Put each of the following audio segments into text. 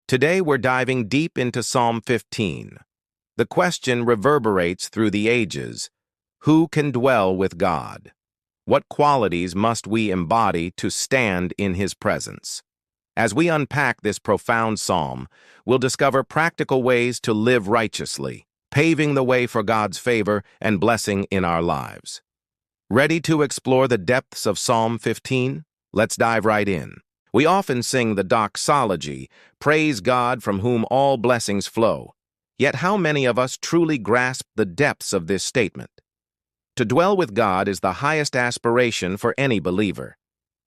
Today we're diving deep into Psalm 15. The question reverberates through the ages: who can dwell with God? What qualities must we embody to stand in His presence? As we unpack this profound psalm, we'll discover practical ways to live righteously, paving the way for God's favor and blessing in our lives. Ready to explore the depths of Psalm 15? Let's dive right in. We often sing the doxology, praise God from whom all blessings flow. Yet how many of us truly grasp the depths of this statement? To dwell with God is the highest aspiration for any believer.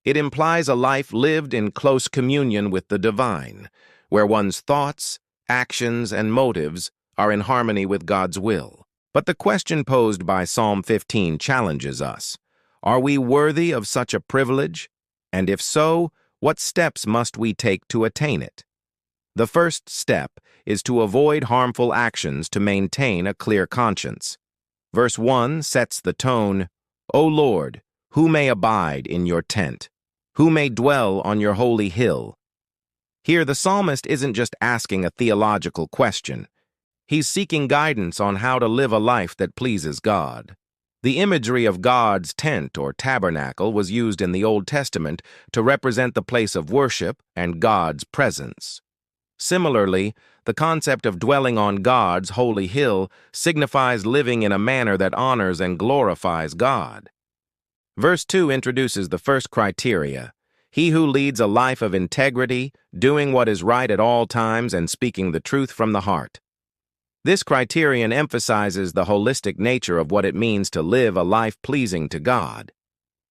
It implies a life lived in close communion with the divine, where one's thoughts, actions, and motives are in harmony with God's will. But the question posed by Psalm 15 challenges us. Are we worthy of such a privilege? And if so, what steps must we take to attain it? The first step is to avoid harmful actions to maintain a clear conscience. Verse 1 sets the tone: O Lord, who may abide in your tent? Who may dwell on your holy hill? Here, the psalmist isn't just asking a theological question. He's seeking guidance on how to live a life that pleases God. The imagery of God's tent or tabernacle was used in the Old Testament to represent the place of worship and God's presence. Similarly, the concept of dwelling on God's holy hill signifies living in a manner that honors and glorifies God. Verse 2 introduces the first criteria: he who leads a life of integrity, doing what is right at all times and speaking the truth from the heart. This criterion emphasizes the holistic nature of what it means to live a life pleasing to God.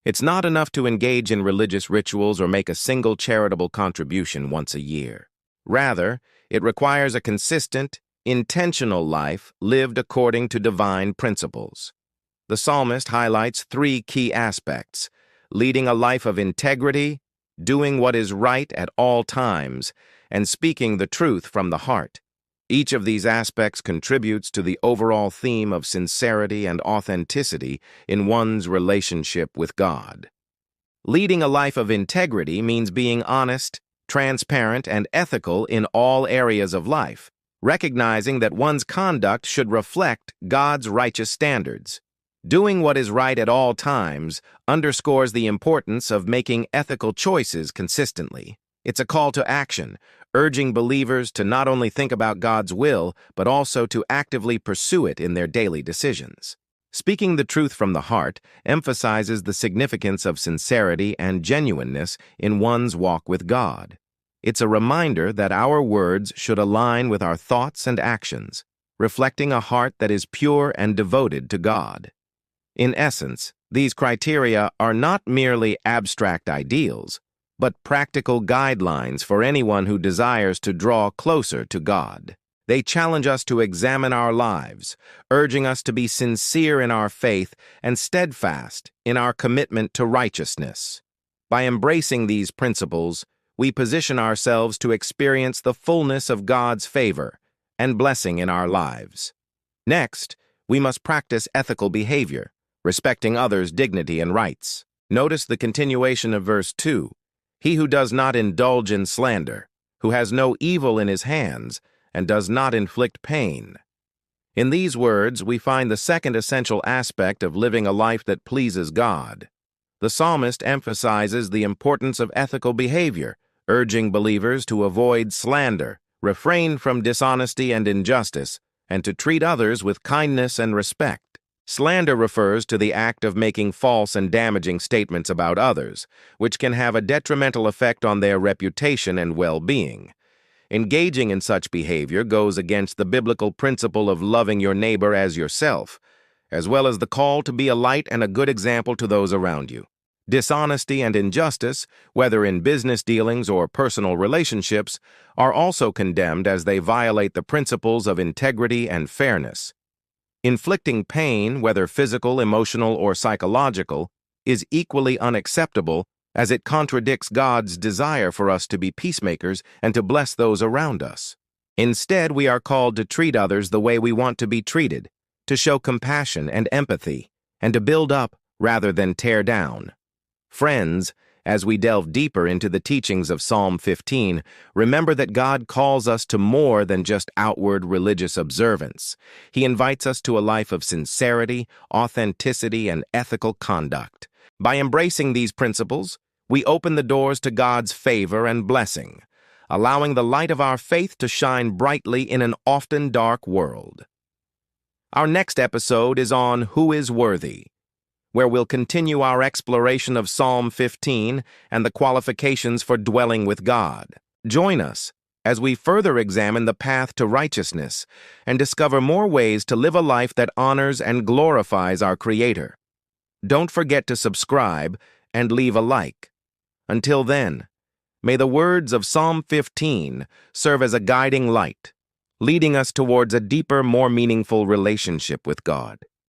It's not enough to engage in religious rituals or make a single charitable contribution once a year. Rather, it requires a consistent, intentional life lived according to divine principles. The psalmist highlights three key aspects: leading a life of integrity, doing what is right at all times, and speaking the truth from the heart. Each of these aspects contributes to the overall theme of sincerity and authenticity in one's relationship with God. Leading a life of integrity means being honest, transparent, and ethical in all areas of life, recognizing that one's conduct should reflect God's righteous standards. Doing what is right at all times underscores the importance of making ethical choices consistently. It's a call to action, urging believers to not only think about God's will, but also to actively pursue it in their daily decisions. Speaking the truth from the heart emphasizes the significance of sincerity and genuineness in one's walk with God. It's a reminder that our words should align with our thoughts and actions, reflecting a heart that is pure and devoted to God. In essence, these criteria are not merely abstract ideals, but practical guidelines for anyone who desires to draw closer to God. They challenge us to examine our lives, urging us to be sincere in our faith and steadfast in our commitment to righteousness. By embracing these principles, we position ourselves to experience the fullness of God's favor and blessing in our lives. Next, we must practice ethical behavior, respecting others' dignity and rights. Notice the continuation of verse 2. He who does not indulge in slander, who has no evil in his hands, and does not inflict pain. In these words, we find the second essential aspect of living a life that pleases God. The psalmist emphasizes the importance of ethical behavior, urging believers to avoid slander, refrain from dishonesty and injustice, and to treat others with kindness and respect. Slander refers to the act of making false and damaging statements about others, which can have a detrimental effect on their reputation and well-being. Engaging in such behavior goes against the biblical principle of loving your neighbor as yourself, as well as the call to be a light and a good example to those around you. Dishonesty and injustice, whether in business dealings or personal relationships, are also condemned as they violate the principles of integrity and fairness. Inflicting pain, whether physical, emotional, or psychological, is equally unacceptable, as it contradicts God's desire for us to be peacemakers and to bless those around us. Instead, we are called to treat others the way we want to be treated, to show compassion and empathy, and to build up rather than tear down. Friends, As we delve deeper into the teachings of Psalm 15, remember that God calls us to more than just outward religious observance. He invites us to a life of sincerity, authenticity, and ethical conduct. By embracing these principles, we open the doors to God's favor and blessing, allowing the light of our faith to shine brightly in an often dark world. Our next episode is on Who is Worthy, where we'll continue our exploration of Psalm 15 and the qualifications for dwelling with God. Join us as we further examine the path to righteousness and discover more ways to live a life that honors and glorifies our Creator. Don't forget to subscribe and leave a like. Until then, may the words of Psalm 15 serve as a guiding light, leading us towards a deeper, more meaningful relationship with God.